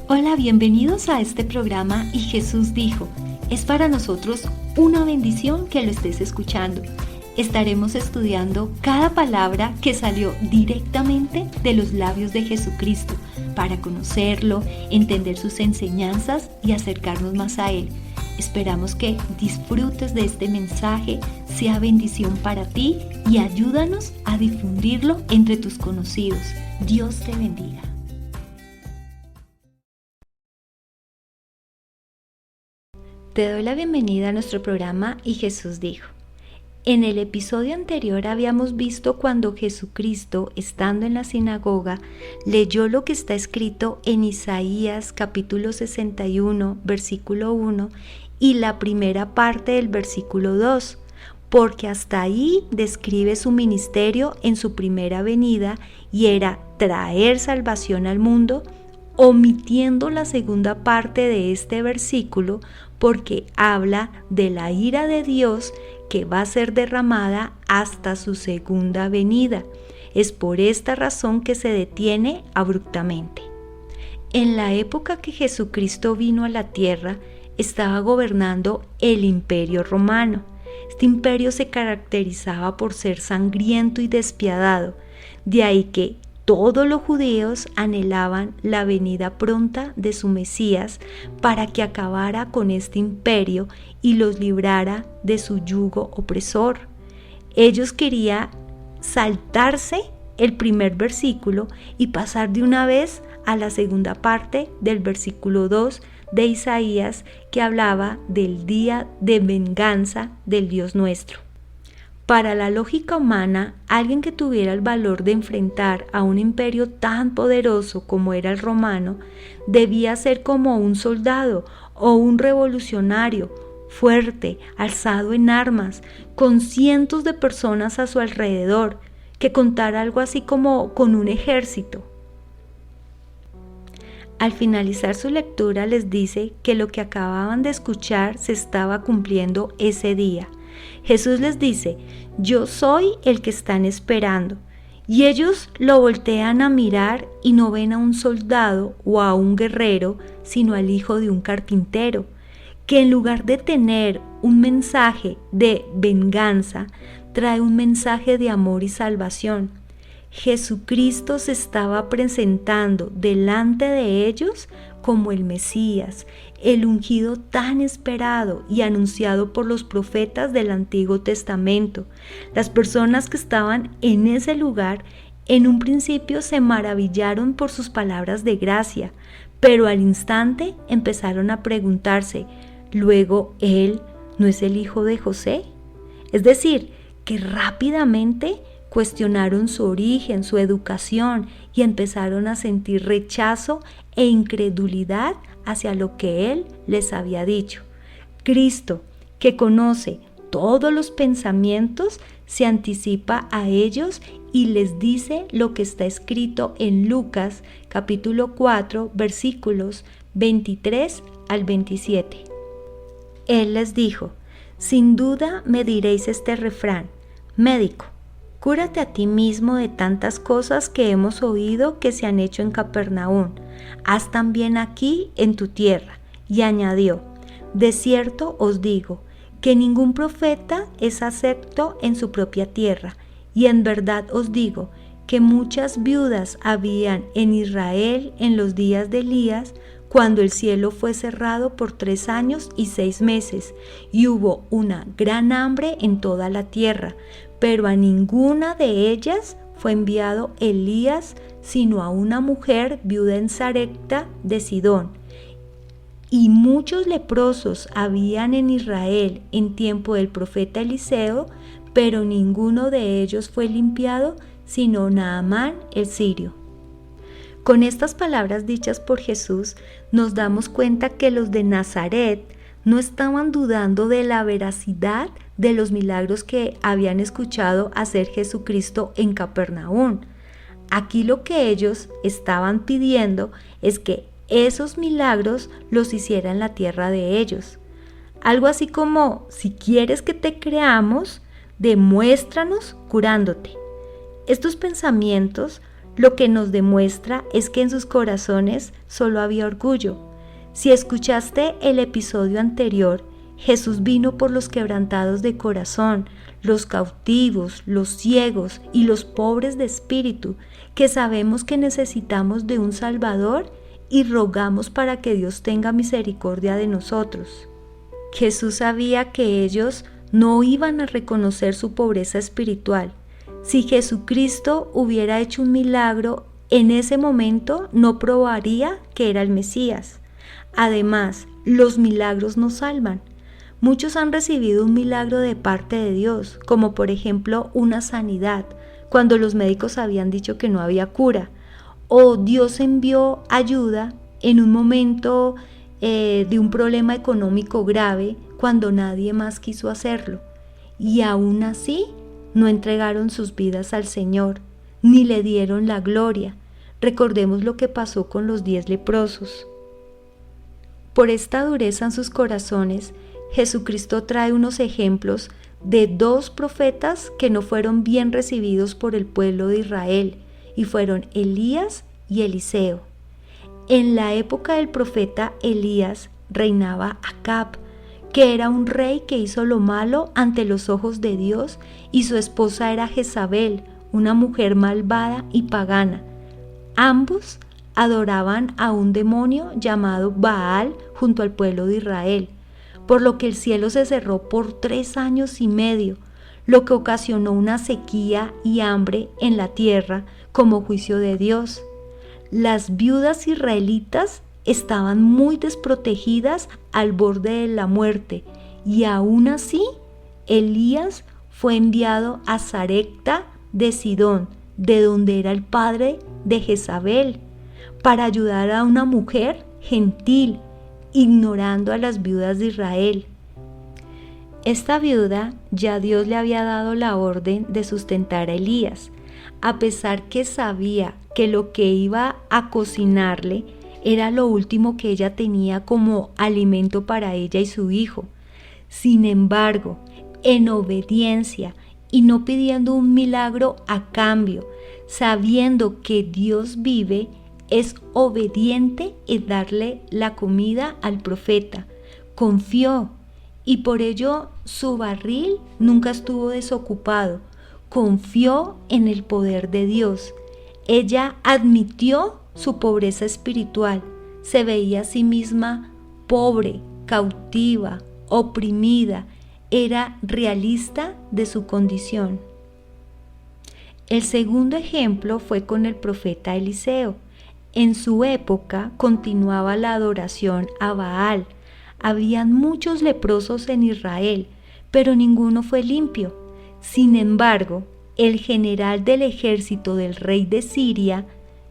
Hola, bienvenidos a este programa Y Jesús dijo. Es para nosotros una bendición que lo estés escuchando. Estaremos estudiando cada palabra que salió directamente de los labios de Jesucristo para conocerlo, entender sus enseñanzas y acercarnos más a Él. Esperamos que disfrutes de este mensaje, sea bendición para ti y ayúdanos a difundirlo entre tus conocidos. Dios te bendiga. Te doy la bienvenida a nuestro programa Y Jesús dijo. En el episodio anterior habíamos visto cuando Jesucristo, estando en la sinagoga, leyó lo que está escrito en Isaías capítulo 61, versículo 1 y la primera parte del versículo 2, porque hasta ahí describe su ministerio en su primera venida y era traer salvación al mundo, omitiendo la segunda parte de este versículo porque habla de la ira de Dios que va a ser derramada hasta su segunda venida. Es por esta razón que se detiene abruptamente. En la época que Jesucristo vino a la tierra, estaba gobernando el Imperio Romano. Este imperio se caracterizaba por ser sangriento y despiadado, de ahí que todos los judíos anhelaban la venida pronta de su Mesías para que acabara con este imperio y los librara de su yugo opresor. Ellos querían saltarse el primer versículo y pasar de una vez a la segunda parte del versículo 2 de Isaías, que hablaba del día de venganza del Dios nuestro. Para la lógica humana, alguien que tuviera el valor de enfrentar a un imperio tan poderoso como era el romano, debía ser como un soldado o un revolucionario, fuerte, alzado en armas, con cientos de personas a su alrededor, que contara algo así como con un ejército. Al finalizar su lectura les dice que lo que acababan de escuchar se estaba cumpliendo ese día. Jesús les dice: yo soy el que están esperando. Y ellos lo voltean a mirar y no ven a un soldado o a un guerrero, sino al hijo de un carpintero, que en lugar de tener un mensaje de venganza, trae un mensaje de amor y salvación. Jesucristo se estaba presentando delante de ellos como el Mesías, el ungido tan esperado y anunciado por los profetas del Antiguo Testamento. Las personas que estaban en ese lugar en un principio se maravillaron por sus palabras de gracia, pero al instante empezaron a preguntarse: ¿luego él no es el hijo de José? Es decir, que rápidamente cuestionaron su origen, su educación y empezaron a sentir rechazo e incredulidad hacia lo que Él les había dicho. Cristo, que conoce todos los pensamientos, se anticipa a ellos y les dice lo que está escrito en Lucas capítulo 4 versículos 23 al 27. Él les dijo: sin duda me diréis este refrán: médico, cúrate a ti mismo de tantas cosas que hemos oído que se han hecho en Capernaum. Haz también aquí en tu tierra. Y añadió: de cierto os digo que ningún profeta es acepto en su propia tierra. Y en verdad os digo que muchas viudas habían en Israel en los días de Elías, cuando el cielo fue cerrado por 3 años y 6 meses, y hubo una gran hambre en toda la tierra, pero a ninguna de ellas fue enviado Elías, sino a una mujer viuda en Sarepta de Sidón. Y muchos leprosos habían en Israel en tiempo del profeta Eliseo, pero ninguno de ellos fue limpiado, sino Naamán el sirio. Con estas palabras dichas por Jesús, nos damos cuenta que los de Nazaret no estaban dudando de la veracidad de los milagros que habían escuchado hacer Jesucristo en Capernaum. Aquí lo que ellos estaban pidiendo es que esos milagros los hiciera en la tierra de ellos. Algo así como: si quieres que te creamos, demuéstranos curándote. Estos pensamientos lo que nos demuestra es que en sus corazones solo había orgullo. Si escuchaste el episodio anterior, Jesús vino por los quebrantados de corazón, los cautivos, los ciegos y los pobres de espíritu, que sabemos que necesitamos de un Salvador y rogamos para que Dios tenga misericordia de nosotros. Jesús sabía que ellos no iban a reconocer su pobreza espiritual. Si Jesucristo hubiera hecho un milagro, en ese momento no probaría que era el Mesías. Además, los milagros nos salvan. Muchos han recibido un milagro de parte de Dios, como por ejemplo una sanidad, cuando los médicos habían dicho que no había cura, o Dios envió ayuda en un momento de un problema económico grave cuando nadie más quiso hacerlo, y aún así no entregaron sus vidas al Señor, ni le dieron la gloria. Recordemos lo que pasó con los 10 leprosos. Por esta dureza en sus corazones, Jesucristo trae unos ejemplos de 2 profetas que no fueron bien recibidos por el pueblo de Israel, y fueron Elías y Eliseo. En la época del profeta Elías reinaba Acab, que era un rey que hizo lo malo ante los ojos de Dios, y su esposa era Jezabel, una mujer malvada y pagana. Ambos adoraban a un demonio llamado Baal junto al pueblo de Israel, por lo que el cielo se cerró por 3 años y medio, lo que ocasionó una sequía y hambre en la tierra como juicio de Dios. Las viudas israelitas estaban muy desprotegidas al borde de la muerte, y aún así Elías fue enviado a Sarepta de Sidón, de donde era el padre de Jezabel, para ayudar a una mujer gentil, ignorando a las viudas de Israel. Esta viuda ya Dios le había dado la orden de sustentar a Elías, a pesar que sabía que lo que iba a cocinarle era lo último que ella tenía como alimento para ella y su hijo. Sin embargo, en obediencia y no pidiendo un milagro a cambio, sabiendo que Dios vive, es obediente en darle la comida al profeta. Confió, y por ello su barril nunca estuvo desocupado. Confió en el poder de Dios. Ella admitió su pobreza espiritual. Se veía a sí misma pobre, cautiva, oprimida. Era realista de su condición. El segundo ejemplo fue con el profeta Eliseo. En su época continuaba la adoración a Baal. Habían muchos leprosos en Israel, pero ninguno fue limpio. Sin embargo, el general del ejército del rey de Siria,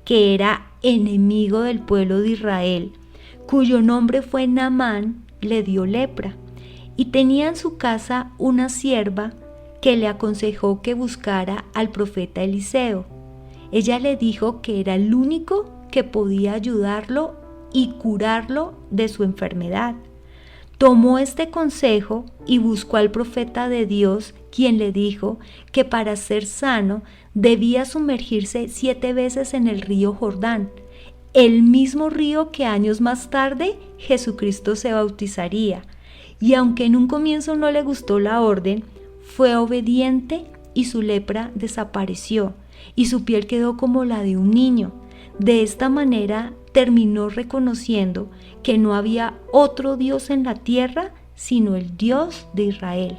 que era enemigo del pueblo de Israel, cuyo nombre fue Naamán, le dio lepra, y tenía en su casa una sierva que le aconsejó que buscara al profeta Eliseo. Ella le dijo que era el único que podía ayudarlo y curarlo de su enfermedad. Tomó este consejo y buscó al profeta de Dios, quien le dijo que para ser sano debía sumergirse 7 veces en el río Jordán, el mismo río que años más tarde Jesucristo se bautizaría. Y aunque en un comienzo no le gustó la orden, fue obediente y su lepra desapareció y su piel quedó como la de un niño. De esta manera terminó reconociendo que no había otro Dios en la tierra sino el Dios de Israel.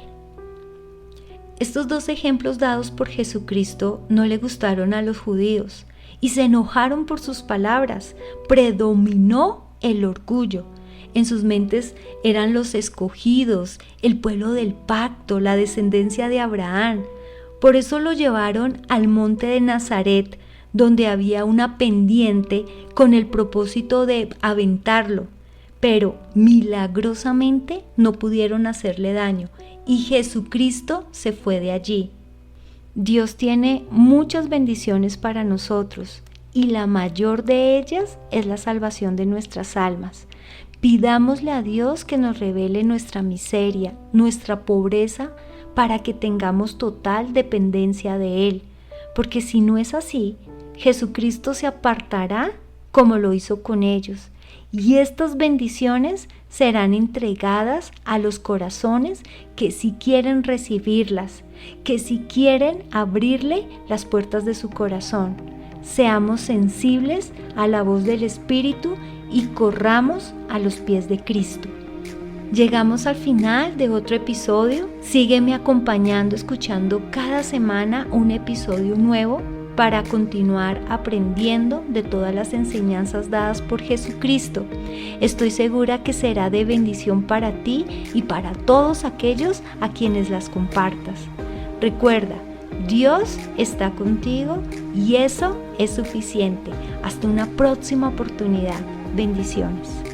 Estos 2 ejemplos dados por Jesucristo no le gustaron a los judíos y se enojaron por sus palabras. Predominó el orgullo. En sus mentes eran los escogidos, el pueblo del pacto, la descendencia de Abraham. Por eso lo llevaron al monte de Nazaret, donde había una pendiente con el propósito de aventarlo, pero milagrosamente no pudieron hacerle daño y Jesucristo se fue de allí. Dios tiene muchas bendiciones para nosotros y la mayor de ellas es la salvación de nuestras almas. Pidámosle a Dios que nos revele nuestra miseria, nuestra pobreza, para que tengamos total dependencia de Él, porque si no es así, Jesucristo se apartará como lo hizo con ellos, y estas bendiciones serán entregadas a los corazones que sí quieren recibirlas, que sí quieren abrirle las puertas de su corazón. Seamos sensibles a la voz del Espíritu y corramos a los pies de Cristo. Llegamos al final de otro episodio. Sígueme acompañando, escuchando cada semana un episodio nuevo para continuar aprendiendo de todas las enseñanzas dadas por Jesucristo. Estoy segura que será de bendición para ti y para todos aquellos a quienes las compartas. Recuerda, Dios está contigo y eso es suficiente. Hasta una próxima oportunidad. Bendiciones.